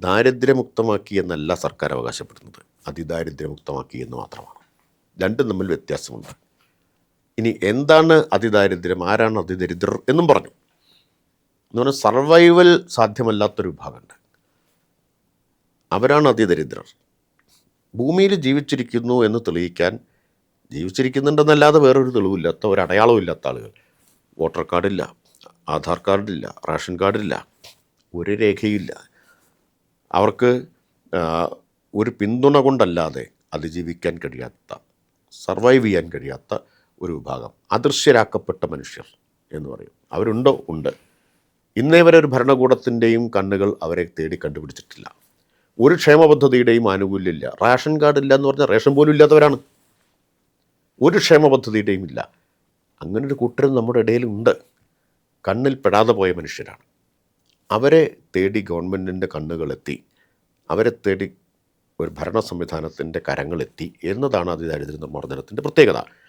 ദാരിദ്ര്യമുക്തമാക്കി എന്നല്ല സർക്കാർ അവകാശപ്പെടുന്നത്, അതിദാരിദ്ര്യമുക്തമാക്കി എന്ന് മാത്രമാണ്. രണ്ടും തമ്മിൽ വ്യത്യാസമുണ്ട്. ഇനി എന്താണ് അതിദാരിദ്ര്യം, ആരാണ് അതിദരിദ്രർ എന്നും പറഞ്ഞു. എന്ന് പറഞ്ഞാൽ സർവൈവൽ സാധ്യമല്ലാത്തൊരു വിഭാഗമുണ്ട്, അവരാണ് അതിദരിദ്രർ. ഭൂമിയിൽ ജീവിച്ചിരിക്കുന്നു എന്ന് തെളിയിക്കാൻ, ജീവിച്ചിരിക്കുന്നുണ്ടെന്നല്ലാതെ വേറൊരു തെളിവില്ലാത്ത, ഒരു അടയാളവും ഇല്ലാത്ത ആളുകൾ, വോട്ടർ കാർഡില്ല, ആധാർ കാർഡില്ല, റേഷൻ കാർഡില്ല, ഒരു രേഖയില്ല, അവർക്ക് ഒരു പിന്തുണ കൊണ്ടല്ലാതെ അതിജീവിക്കാൻ കഴിയാത്ത, സർവൈവ് ചെയ്യാൻ കഴിയാത്ത ഒരു വിഭാഗം, അദൃശ്യരാക്കപ്പെട്ട മനുഷ്യർ എന്ന് പറയും. അവരുണ്ടോ? ഉണ്ട്. ഇന്നേ വരെ ഒരു ഭരണകൂടത്തിൻ്റെയും കണ്ണുകൾ അവരെ തേടി കണ്ടുപിടിച്ചിട്ടില്ല. ഒരു ക്ഷേമ പദ്ധതിയുടെയും ആനുകൂല്യമില്ല. റേഷൻ കാർഡില്ല എന്ന് പറഞ്ഞാൽ റേഷൻ പോലും ഇല്ലാത്തവരാണ്. ഒരു ക്ഷേമ പദ്ധതിയുടെയും ഇല്ല. അങ്ങനൊരു കൂട്ടരും നമ്മുടെ ഇടയിലുണ്ട്. കണ്ണിൽ പെടാതെ പോയ മനുഷ്യരാണ്. അവരെ തേടി ഗവൺമെൻറ്റിൻ്റെ കണ്ണുകളെത്തി, അവരെ തേടി ഒരു ഭരണ സംവിധാനത്തിൻ്റെ കരങ്ങളെത്തി എന്നതാണ് അതിദാരിദ്ര്യ നിർമ്മാർജ്ജനത്തിൻ്റെ പ്രത്യേകത.